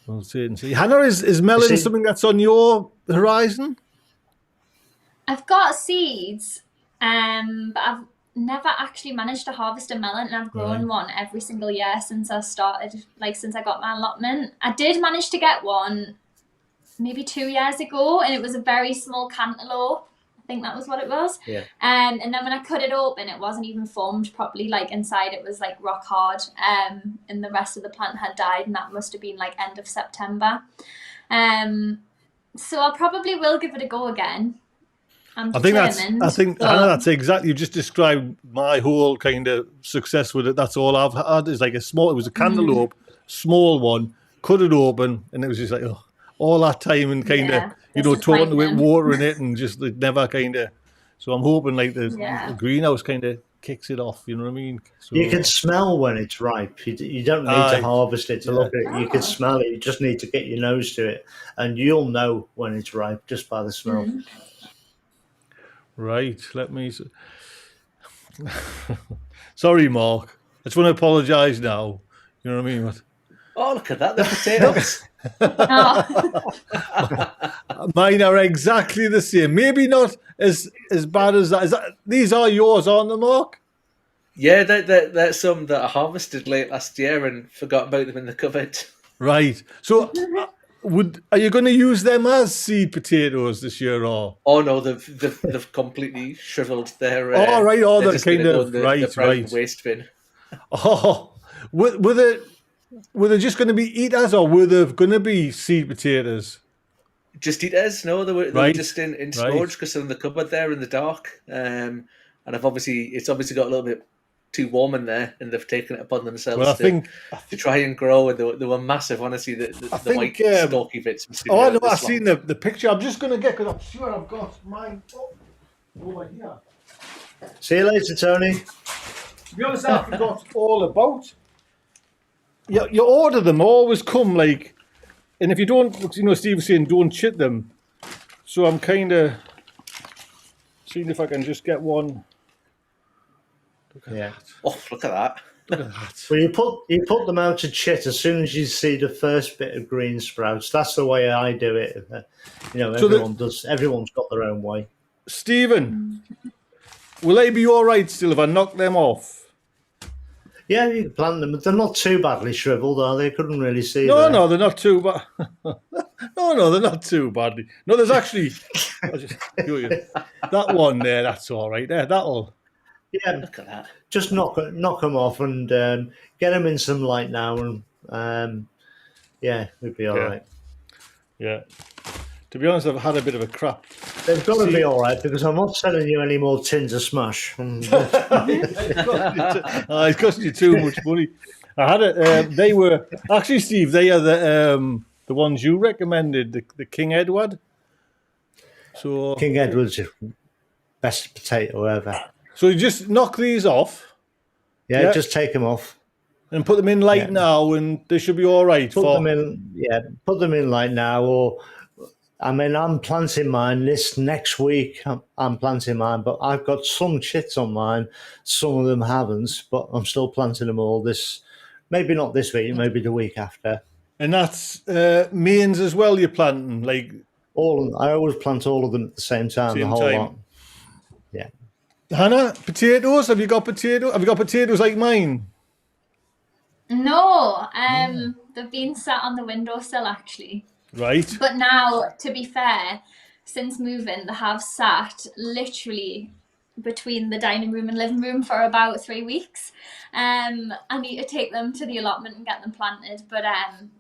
we'll see and see. Hannah, is melon something that's on your horizon? I've got seeds, but I've never actually managed to harvest a melon, and I've grown one every single year since I started, since I got my allotment. I did manage to get one maybe 2 years ago, and it was a very small cantaloupe. I think that was what it was. Yeah. And then when I cut it open, it wasn't even formed properly. Like inside it was like rock hard. And the rest of the plant had died, and that must have been like end of September. So I probably will give it a go again. I think that's exactly, you just described my whole kind of success with it. That's all I've had is like it was a cantaloupe, small one, cut it open, and it was just like, all that time and kind of, talking to it, watering it, and just never kind of. So I'm hoping like the greenhouse kind of kicks it off. You know what I mean? So, you can smell when it's ripe. You don't need to harvest it to look at it. You can smell it. You just need to get your nose to it, and you'll know when it's ripe just by the smell. Mm-hmm. Right. Let me. Sorry, Mark. I just want to apologise now. You know what I mean? Oh, look at that! The potatoes. Mine are exactly the same. Maybe not as bad as that. These are yours, aren't they, Mark? Yeah, they're some that I harvested late last year and forgot about them in the cupboard. Right. So, are you going to use them as seed potatoes this year, or? Oh no, they've completely shriveled. They're right. Oh, they're kind of right. Waste bin. Oh, were they just going to be eaters, or were they going to be seed potatoes? Just eaters. No, they were just in storage because they're in the cupboard there in the dark. And it's obviously got a little bit too warm in there, and they've taken it upon themselves to try and grow. And they were massive. Honestly, the white stalky bits. Oh no, I've seen the picture. I'm just going to get, because I'm sure I've got mine over here. See you later, Tony. To be honest, I forgot all about. You order them, always come like, and if you don't, Steve was saying don't chit them. So I'm kind of seeing if I can just get one. Look at that. Oh, look at that. Look at that. Well, you put them out to chit as soon as you see the first bit of green sprouts. That's the way I do it. Everyone does. Everyone's got their own way. Stephen, will they be all right still if I knock them off? Yeah, you can plant them. They're not too badly shriveled, are they? Couldn't really see. No, they're not too bad. No, they're not too badly. No, there's actually that one there. That's all right. There, that'll. Yeah, look at that. Just knock them off and get them in some light now, and we'd be all right. Yeah. To be honest, I've had a bit of a crap. They've got to be all right, because I'm not selling you any more tins of smash. It's costing you too much money. I had it. They were actually, Steve. They are the ones you recommended, the King Edward. So King Edward's best potato ever. So you just knock these off. Yeah, just take them off and put them in light now, and they should be all right. Put them in light now, or I mean, I'm planting mine this next week. I'm planting mine, but I've got some chits on mine. Some of them haven't, but I'm still planting them all this. Maybe not this week, maybe the week after. And that's mains as well. You're planting like all. I always plant all of them at the same time. The whole lot. Yeah. Hannah, potatoes. Have you got potatoes? Have you got potatoes like mine? No, they've been sat on the windowsill actually. Right. But now, to be fair, since moving, they have sat literally between the dining room and living room for about 3 weeks. I need to take them to the allotment and get them planted. But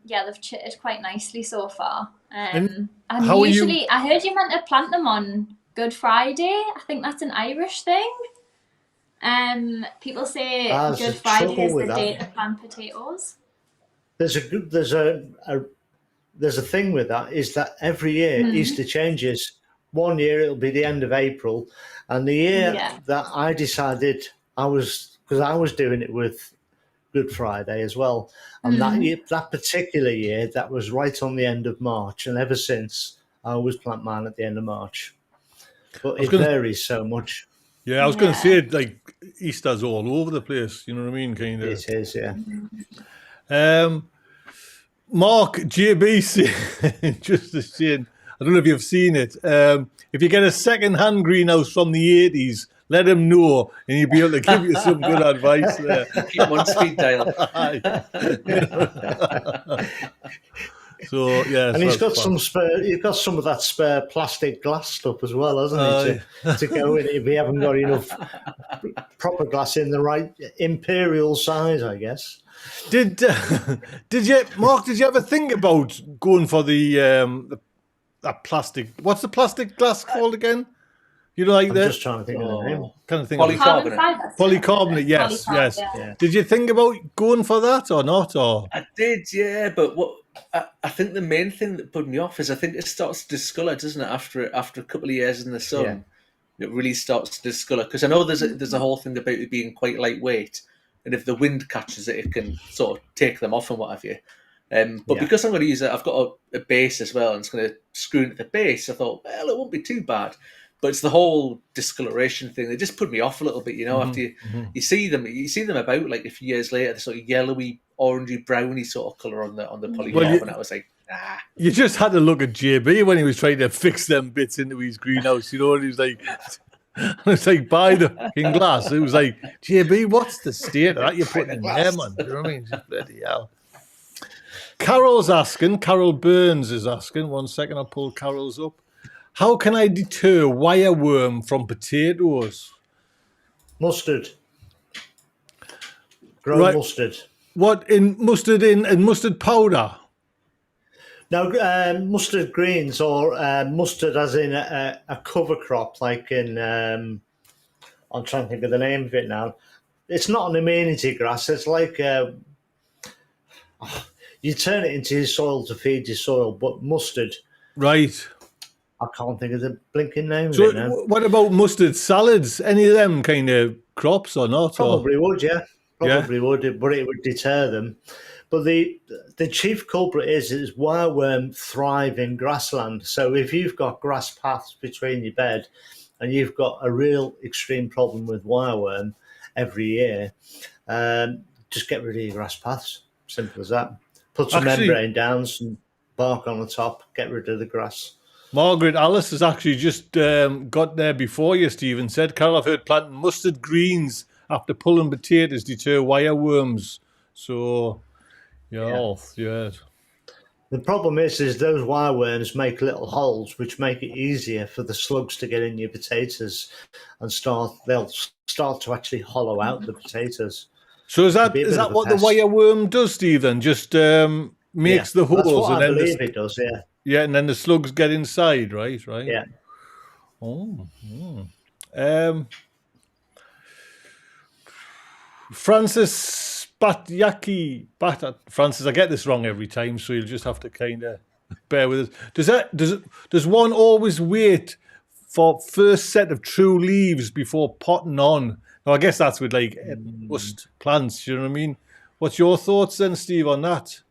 yeah, they've chitted quite nicely so far. And usually, I heard you meant to plant them on Good Friday. I think that's an Irish thing. People say Good Friday is the day to plant potatoes. There's a thing with that, is that every year Easter changes. One year it'll be the end of April, and the year that I decided because I was doing it with Good Friday as well, and that particular year that was right on the end of March, and ever since I always plant mine at the end of March. But it varies so much. Yeah, I was going to say like Easter's all over the place. You know what I mean? Kind of. It is, yeah. Mark JB just a saying, I don't know if you've seen it. If you get a second-hand greenhouse from the 80s, let him know, and he'll be able to give you some good advice there. Keep him on speed dial. So yeah, and he's got some spare. He's got some of that spare plastic glass stuff as well, hasn't he? To go in if we haven't got enough proper glass in the right imperial size, I guess. Did you, Mark? Did you ever think about going for the plastic? What's the plastic glass called again? You know, like I'm just trying to think of the name. Kind of thing. Polycarbonate. Polycarbonate. Yes, yes. Yeah. Did you think about going for that or not? Or I did, yeah. But what I think the main thing that put me off is I think it starts to discolour, doesn't it? After a couple of years in the sun, it really starts to discolour. Because I know there's a whole thing about it being quite lightweight, and if the wind catches it, it can sort of take them off and what have you. But because I'm going to use it, I've got a base as well, and it's going to screw into the base. I thought, well, it won't be too bad. But it's the whole discoloration thing. They just put me off a little bit, you know. After you see them about like a few years later, the sort of yellowy, orangey, browny sort of colour on the polycarbonate. And I was like, nah. You just had to look at JB when he was trying to fix them bits into his greenhouse, you know. And he was like, it's like buy the fucking glass. It was like, JB, what's the state of that you're putting in there, man? You know what I mean? Just bloody hell. Carol Burns is asking. 1 second, I'll pull Carol's up. How can I deter wireworm from potatoes? Mustard. Grow mustard. What, in mustard and mustard powder? No, mustard greens, or mustard as in a cover crop, like in, I'm trying to think of the name of it now. It's not an amenity grass. It's like you turn it into your soil to feed your soil, but mustard. Right. I can't think of the blinking name So of it now. What about mustard salads? Any of them kind of crops or not? Probably would, yeah. Probably would, but it would deter them. But the chief culprit is wireworm thrive in grassland. So if you've got grass paths between your bed and you've got a real extreme problem with wireworm every year, just get rid of your grass paths. Simple as that. Put some membrane down, some bark on the top, get rid of the grass. Margaret Alice has actually just got there before you, Stephen said. Carol, I've heard planting mustard greens after pulling potatoes deter wireworms. So, yeah. The problem is those wireworms make little holes, which make it easier for the slugs to get in your potatoes and they'll start to actually hollow out the potatoes. So is that what the wireworm does, Stephen? Just makes the holes? That's what and I then believe it does, yeah. Yeah, and then the slugs get inside, right? Yeah. Francis Francis, I get this wrong every time, so you'll just have to kind of bear with us. Does one always wait for first set of true leaves before potting on? Now, I guess that's with like bust plants. You know what I mean? What's your thoughts then, Steve, on that?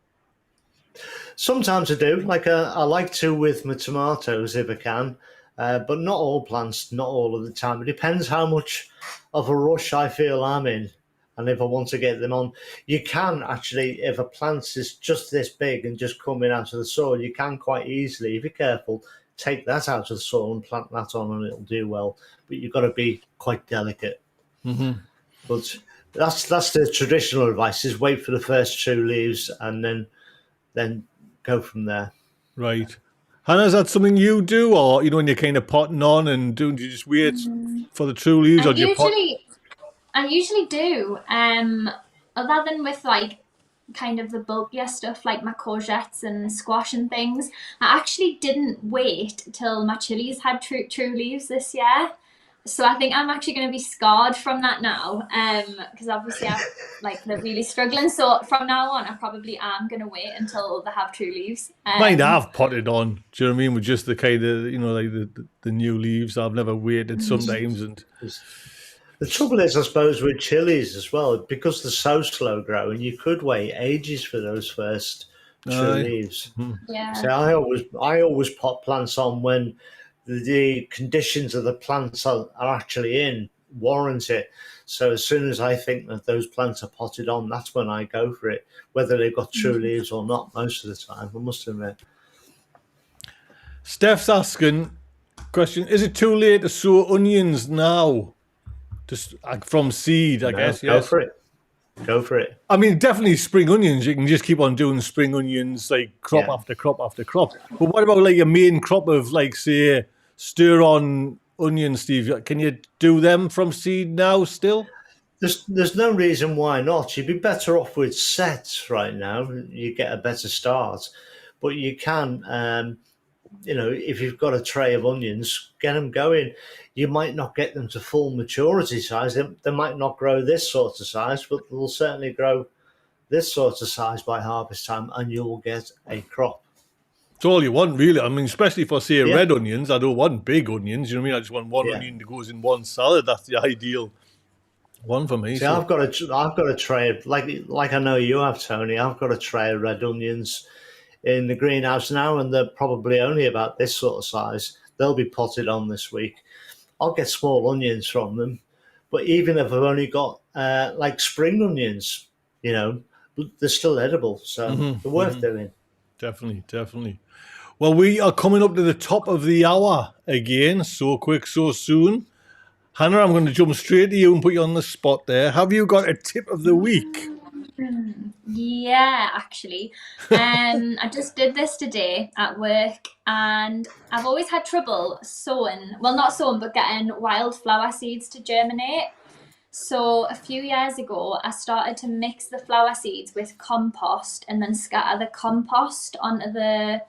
Sometimes I do. Like I like to with my tomatoes if I can, but not all plants, not all of the time. It depends how much of a rush I feel I'm in, and if I want to get them on. You can actually, if a plant is just this big and just coming out of the soil, you can quite easily, if you're careful, take that out of the soil and plant that on, and it'll do well. But you've got to be quite delicate. Mm-hmm. But that's the traditional advice: is wait for the first true leaves and then go from there. Right. Hannah, is that something you do, or when you're kind of potting on and do you just wait for the true leaves, or do you pot? I usually do. Other than with like kind of the bulkier stuff like my courgettes and squash and things, I actually didn't wait till my chilies had true leaves this year. So I think I'm actually going to be scarred from that now, because obviously they're really struggling. So from now on, I probably am going to wait until they have true leaves. Mine have potted on. Do you know what I mean? With just the kind of like the new leaves. I've never waited sometimes, and the trouble is, I suppose, with chilies as well, because they're so slow growing, you could wait ages for those first true leaves. Yeah. So I always pot plants on when the conditions of the plants are actually in warrant it. So as soon as I think that those plants are potted on, that's when I go for it, whether they've got true leaves or not. Most of the time, I must admit. Steph's asking question: is it too late to sow onions now? Just from seed, I guess. Go for it. Go for it. I mean, definitely spring onions. You can just keep on doing spring onions, like crop after crop after crop. But what about like a main crop of, like, say, stir-on onions, Steve? Can you do them from seed now still? There's no reason why not. You'd be better off with sets right now. You get a better start. But you can, if you've got a tray of onions, get them going. You might not get them to full maturity size. They might not grow this sort of size, but they'll certainly grow this sort of size by harvest time, and you'll get a crop. It's all you want, really. I mean, especially for, say, red onions. I don't want big onions. You know what I mean? I just want one onion that goes in one salad. That's the ideal one for me. See, I've got a tray of, like I know you have, Tony. I've got a tray of red onions in the greenhouse now, and they're probably only about this sort of size. They'll be potted on this week. I'll get small onions from them, but even if I've only got like spring onions, they're still edible, so they're worth doing. Definitely. Well, we are coming up to the top of the hour again, so quick, so soon. Hannah, I'm going to jump straight to you and put you on the spot there. Have you got a tip of the week? Yeah, actually. I just did this today at work, and I've always had trouble getting wildflower seeds to germinate. So a few years ago, I started to mix the flower seeds with compost and then scatter the compost onto the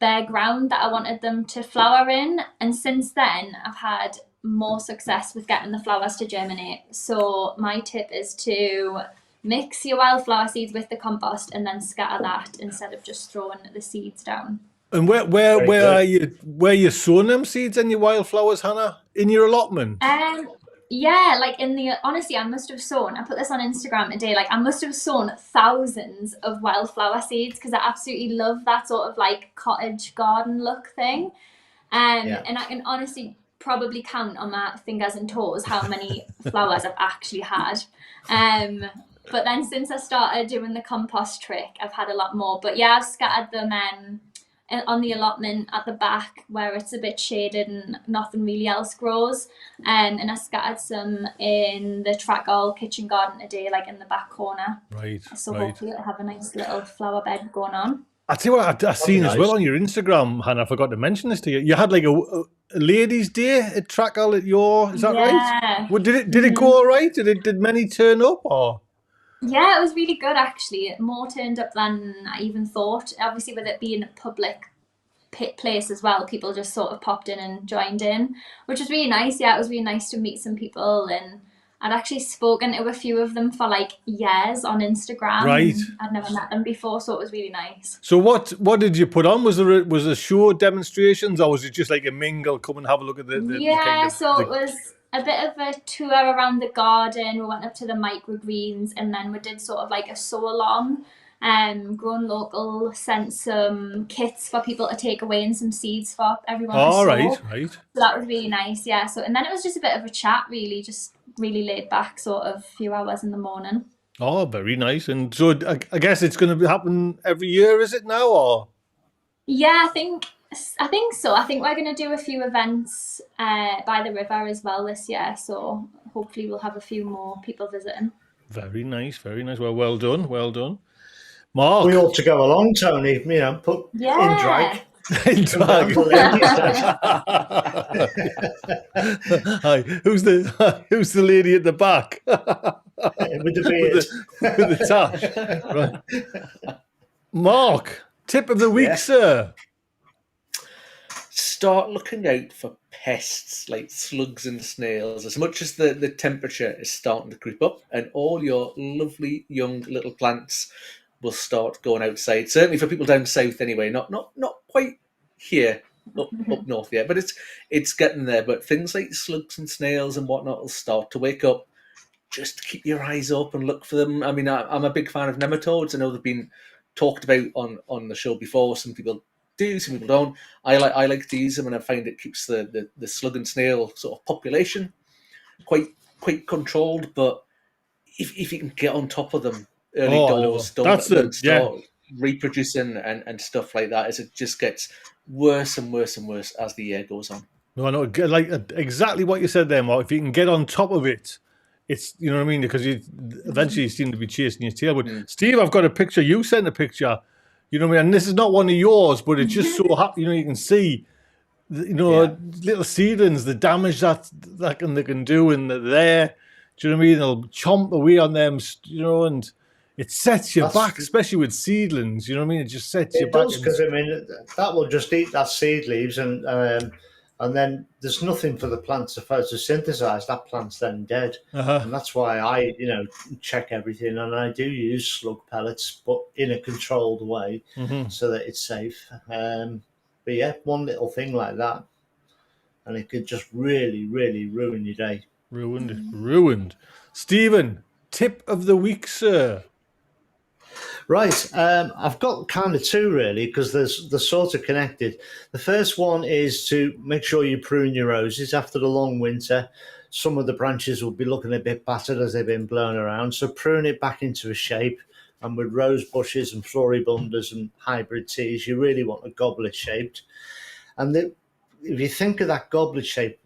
bare ground that I wanted them to flower in. And since then, I've had more success with getting the flowers to germinate. So my tip is to mix your wildflower seeds with the compost and then scatter that instead of just throwing the seeds down. And where are you sowing them seeds in your wildflowers, Hannah? In your allotment? Yeah, honestly, I must have sown, I put this on Instagram today, I must have sown thousands of wildflower seeds because I absolutely love that sort of like cottage garden look thing. And I can honestly probably count on my fingers and toes how many flowers I've actually had. But then since I started doing the compost trick, I've had a lot more. But yeah, I've scattered them on the allotment at the back where it's a bit shaded and nothing really else grows. And I scattered some in the Trackall kitchen garden today, in the back corner. Right. So hopefully it'll have a nice little flower bed going on. I tell you what, I've seen as well on your Instagram, Hannah. I forgot to mention this to you. You had a ladies' day at Trackall at your. Is that right? Well, did it go all right? Did many turn up or? Yeah, it was really good actually. More turned up than I even thought. Obviously, with it being a public place as well, people just sort of popped in and joined in, which was really nice. Yeah, it was really nice to meet some people, and I'd actually spoken to a few of them for like years on Instagram. Right. I'd never met them before, so it was really nice. So what did you put on? Was there show demonstrations, or was it just like a mingle? Come and have a look at the kind of, so it was a bit of a tour around the garden. We went up to the microgreens, and then we did sort of like a sew along. Grown Local sent some kits for people to take away and some seeds for everyone to sow. Right. So that was really nice, yeah. So and then it was just a bit of a chat, really, just really laid back, sort of few hours in the morning. Oh, very nice. And so I guess it's going to happen every year, is it now, or? Yeah, I think so. I think we're going to do a few events by the river as well this year. So hopefully we'll have a few more people visiting. Very nice, very nice. Well done. Mark. We ought to go along, Tony. In drag. In drag. Hi, who's the lady at the back? With the beard. with the tash. Right. Mark, tip of the week, sir. Start looking out for pests like slugs and snails. As much as the temperature is starting to creep up, and all your lovely young little plants will start going outside. Certainly for people down south, anyway. Not quite here up north yet, but it's getting there. But things like slugs and snails and whatnot will start to wake up. Just keep your eyes open, look for them. I mean, I'm a big fan of nematodes. I know they've been talked about on the show before. Some people do, some people don't. I like to use them, and I find it keeps the slug and snail sort of population quite controlled. But if you can get on top of them early doors, don't let them start reproducing and stuff like that, as it just gets worse and worse and worse as the year goes on. No, I know, like exactly what you said there, Mark. If you can get on top of it, it's, you know what I mean, because you eventually seem to be chasing your tail. But Steve, I've got a picture. You sent a picture. You know what I mean? And this is not one of yours, but it's just so happy. You know, you can see, little seedlings, the damage that they can do, and they're there. Do you know what I mean? They'll chomp away on them, you know, and it sets you back, especially with seedlings. You know what I mean? It just sets you back. It does, because I mean that will just eat that seed leaves, and then there's nothing for the plant to photosynthesize. That plant's then dead, and that's why I, check everything, and I do use slug pellets, but in a controlled way, so that it's safe. But yeah, one little thing like that, and it could just really, really ruin your day. Ruined. Stephen, tip of the week, sir. Right, I've got kind of two really, because they're sort of connected. The first one is to make sure you prune your roses after the long winter. Some of the branches will be looking a bit battered as they've been blown around, so prune it back into a shape. And with rose bushes and floribundas and hybrid teas, you really want a goblet shaped. And if you think of that goblet shape,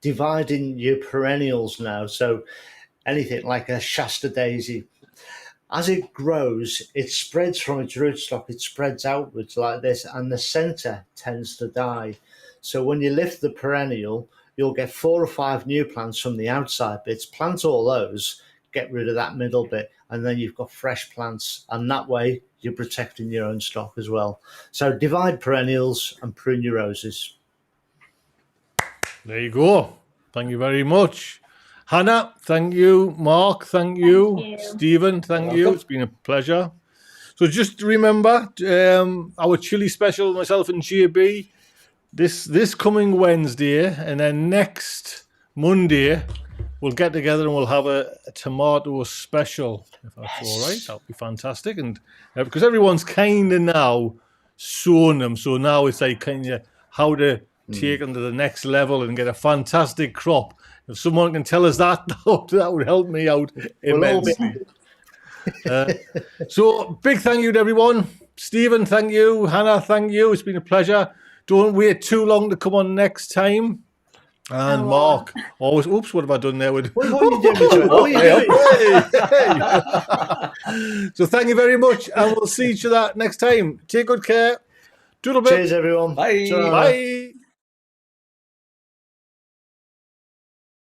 dividing your perennials now, so anything like a Shasta daisy, as it grows, it spreads from its rootstock, it spreads outwards like this, and the center tends to die. So when you lift the perennial, you'll get 4 or 5 new plants from the outside bits. Plant all those, get rid of that middle bit, and then you've got fresh plants, and that way you're protecting your own stock as well. So divide perennials and prune your roses. There you go. Thank you very much. Hannah, thank you. Mark, thank you. Stephen, thank you. It's been a pleasure. So just remember, our chili special, myself and JB, this coming Wednesday, and then next Monday, we'll get together and we'll have a tomato special, if that's all right. That'll be fantastic. And because everyone's kind of now sowing them, so now it's like kind of how to take them to the next level and get a fantastic crop. If someone can tell us that would help me out immensely. So big thank you to everyone. Stephen, thank you. Hannah, thank you. It's been a pleasure. Don't wait too long to come on next time. And Mark, always, oops, what have I done there? What are you doing? So thank you very much, and we'll see each other next time. Take good care. Doodle bit. Cheers, everyone. Bye. Bye.